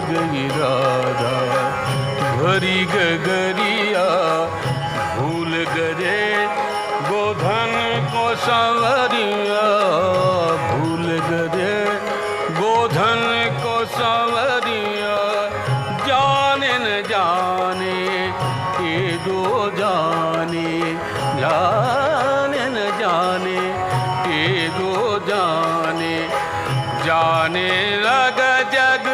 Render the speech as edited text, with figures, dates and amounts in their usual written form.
गई राधा। भरी गगरिया भूल गए गोधन को सांवरिया, भूल गए गोधन को सांवरिया। जाने न जाने ये दो जाने, जाने न जाने ये दो जाने। जाने लग जग